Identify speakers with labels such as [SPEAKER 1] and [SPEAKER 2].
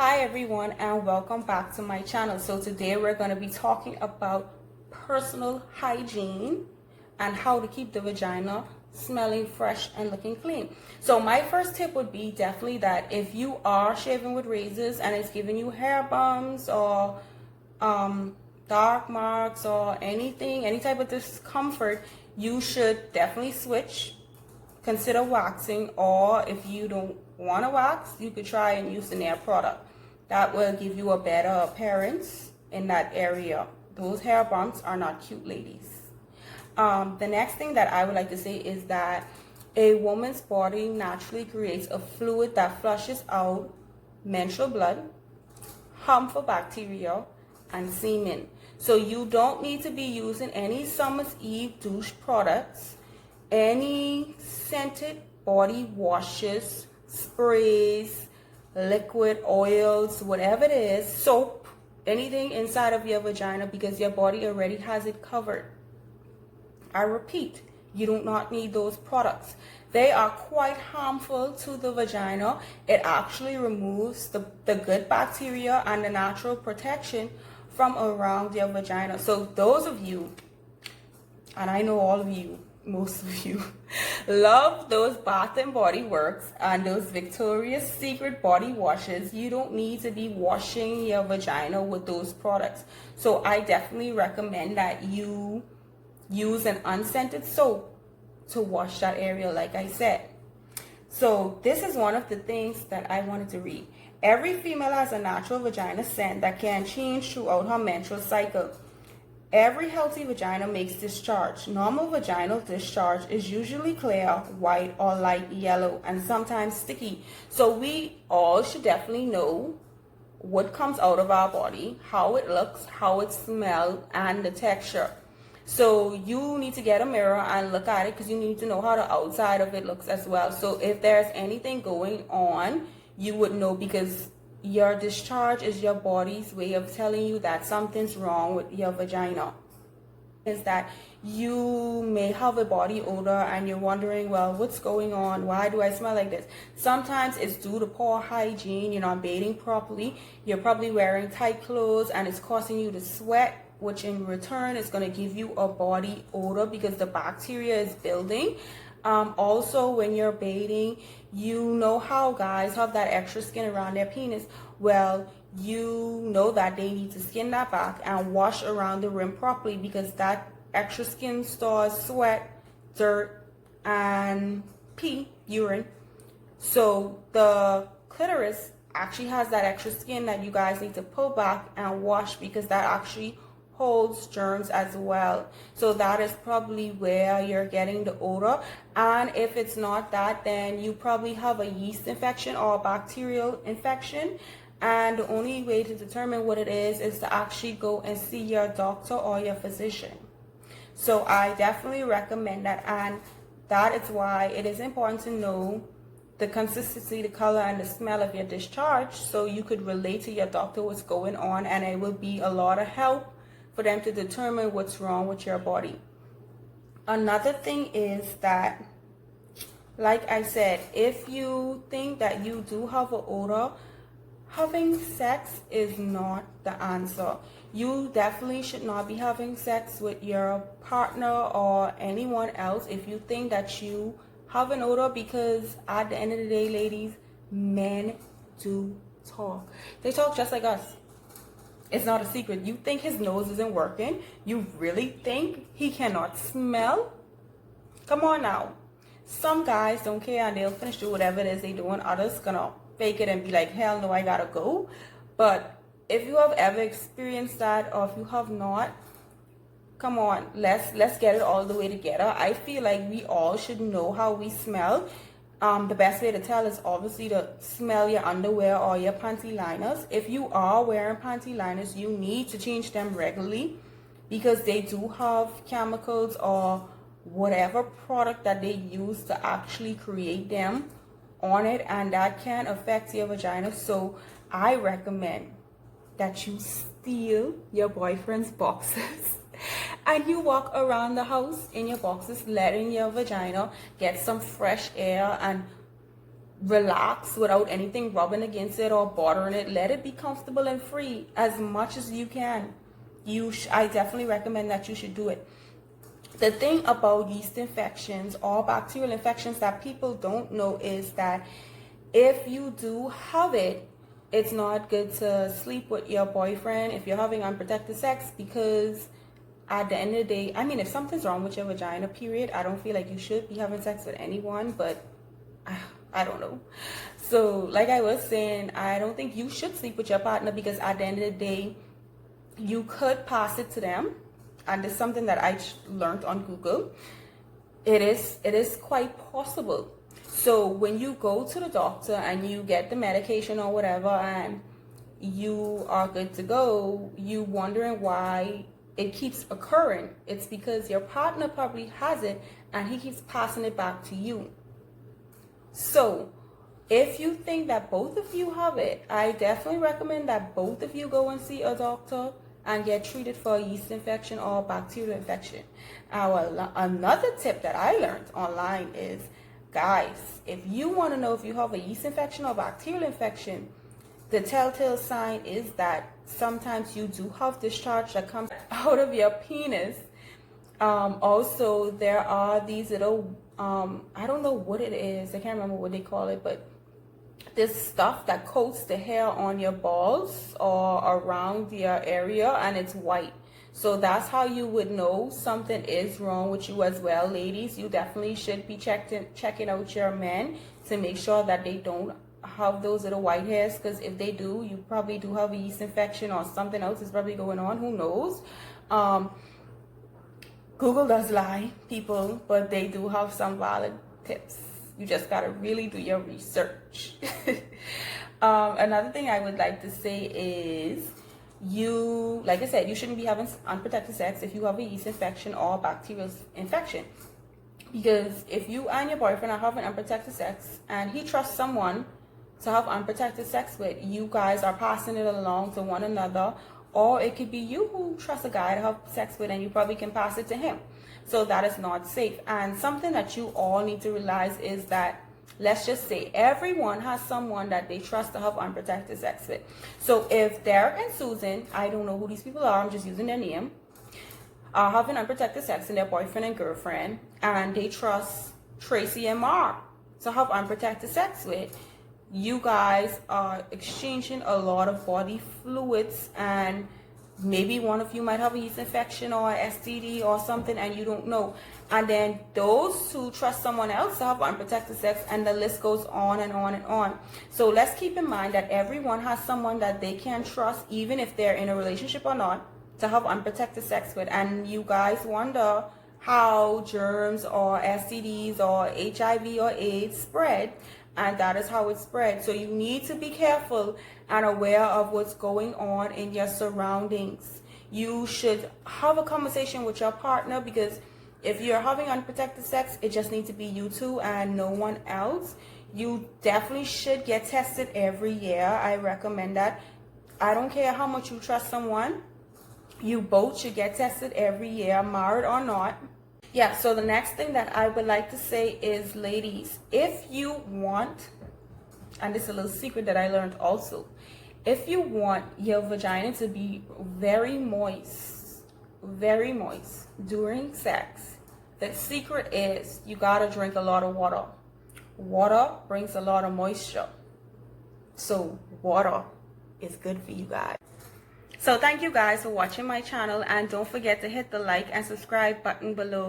[SPEAKER 1] Hi everyone and welcome back to my channel. So today we're going to be talking about personal hygiene and how to keep the vagina smelling fresh and looking clean. So my first tip would be definitely that if you are shaving with razors and it's giving you hair bumps or dark marks or anything, any type of discomfort, you should definitely switch. Consider waxing, or if you don't want to wax, you could try and use the nail product. That will give you a better appearance in that area. Those hair bumps are not cute, ladies. The next thing that I would like to say is that a woman's body naturally creates a fluid that flushes out menstrual blood, harmful bacteria, and semen. So you don't need to be using any Summer's Eve douche products, any scented body washes, sprays, liquid oils, whatever it is, soap, anything inside of your vagina, because your body already has it covered. I repeat, you do not need those products. They are quite harmful to the vagina. It actually removes the good bacteria and the natural protection from around your vagina. So those of you, and I know all of you, most of you, love those Bath and Body Works and those Victoria's Secret body washes. You don't need to be washing your vagina with those products. So I definitely recommend that you use an unscented soap to wash that area, like I said. So this is one of the things that I wanted to read. Every female has a natural vagina scent that can change throughout her menstrual cycle. Every healthy vagina makes discharge. Normal vaginal discharge is usually clear, white, or light yellow, and sometimes sticky. So we all should definitely know what comes out of our body, how it looks, how it smells, and the texture. So you need to get a mirror and look at it, because you need to know how the outside of it looks as well. So if there's anything going on, you would know, because your discharge is your body's way of telling you that something's wrong with your vagina. Is that you may have a body odor and you're wondering, well, what's going on? Why do I smell like this? Sometimes it's due to poor hygiene. You're not bathing properly. You're probably wearing tight clothes and it's causing you to sweat, which in return is going to give you a body odor because the bacteria is building. Also, when you're bathing, you know how guys have that extra skin around their penis. Well, you know that they need to skin that back and wash around the rim properly, because that extra skin stores sweat, dirt, and pee, urine. So the clitoris actually has that extra skin that you guys need to pull back and wash, because that actually holds germs as well. So that is probably where you're getting the odor. And if it's not that, then you probably have a yeast infection or a bacterial infection. And the only way to determine what it is to actually go and see your doctor or your physician. So I definitely recommend that, and that is why it is important to know the consistency, the color, and the smell of your discharge, so you could relate to your doctor what's going on, and it will be a lot of help for them to determine what's wrong with your body. Another thing is that, like I said, if you think that you do have an odor, having sex is not the answer. You definitely should not be having sex with your partner or anyone else if you think that you have an odor, because at the end of the day, ladies, men do talk. They talk just like us. It's not a secret. You think his nose isn't working? You really think he cannot smell? Come on now. Some guys don't care and they'll finish doing whatever it is they doing. Others gonna fake it and be like, hell no, I gotta go. But if you have ever experienced that, or if you have not, come on, let's get it all the way together. I feel like we all should know how we smell. The best way to tell is obviously to smell your underwear or your panty liners. If you are wearing panty liners, you need to change them regularly, because they do have chemicals or whatever product that they use to actually create them on it, and that can affect your vagina. So I recommend that you steal your boyfriend's boxes and you walk around the house in your boxes, letting your vagina get some fresh air and relax without anything rubbing against it or bothering it. Let it be comfortable and free as much as you can. I definitely recommend that you should do it. The thing about yeast infections or bacterial infections that people don't know is that if you do have it, it's not good to sleep with your boyfriend if you're having unprotected sex, because at the end of the day, I mean, if something's wrong with your vagina, period, I don't feel like you should be having sex with anyone, but I don't know. So like I was saying, I don't think you should sleep with your partner, because at the end of the day, you could pass it to them. And it's something that I learned on Google. It is quite possible. So when you go to the doctor and you get the medication or whatever and you are good to go, you wondering why it keeps occurring. It's because your partner probably has it and he keeps passing it back to you. So if you think that both of you have it, I definitely recommend that both of you go and see a doctor and get treated for a yeast infection or bacterial infection. Another tip that I learned online is, guys, if you want to know if you have a yeast infection or bacterial infection, the telltale sign is that sometimes you do have discharge that comes out of your penis. Also, there are these little, I don't know what it is, I can't remember what they call it, but this stuff that coats the hair on your balls or around your area, and it's white. So that's how you would know something is wrong with you as well. Ladies, you definitely should be checking out your men to make sure that they don't have those little white hairs, because if they do, you probably do have a yeast infection or something else is probably going on. Who knows? Google does lie, people, but they do have some valid tips. You just gotta really do your research. Another thing I would like to say is, like I said, you shouldn't be having unprotected sex if you have a yeast infection or bacterial infection. Because if you and your boyfriend are having unprotected sex and he trusts someone to have unprotected sex with, you guys are passing it along to one another. Or it could be you who trust a guy to have sex with and you probably can pass it to him. So that is not safe. And something that you all need to realize is that, let's just say, everyone has someone that they trust to have unprotected sex with. So if Derek and Susan, I don't know who these people are, I'm just using their name, are having unprotected sex with their boyfriend and girlfriend, and they trust Tracy and Mark to have unprotected sex with, you guys are exchanging a lot of body fluids, and maybe one of you might have a yeast infection or STD or something and you don't know. And then those who trust someone else to have unprotected sex, and the list goes on and on and on. So let's keep in mind that everyone has someone that they can trust, even if they're in a relationship or not, to have unprotected sex with. And you guys wonder how germs or STDs or HIV or AIDS spread, and that is how it spreads. So you need to be careful and aware of what's going on in your surroundings. You should have a conversation with your partner, because if you're having unprotected sex, it just needs to be you two and no one else. You definitely should get tested every year. I recommend that. I don't care how much you trust someone, you both should get tested every year, married or not. Yeah, so the next thing that I would like to say is, ladies, if you want, and this is a little secret that I learned also, if you want your vagina to be very moist during sex, the secret is you gotta drink a lot of water. Water brings a lot of moisture. So water is good for you guys. So thank you guys for watching my channel, and don't forget to hit the like and subscribe button below.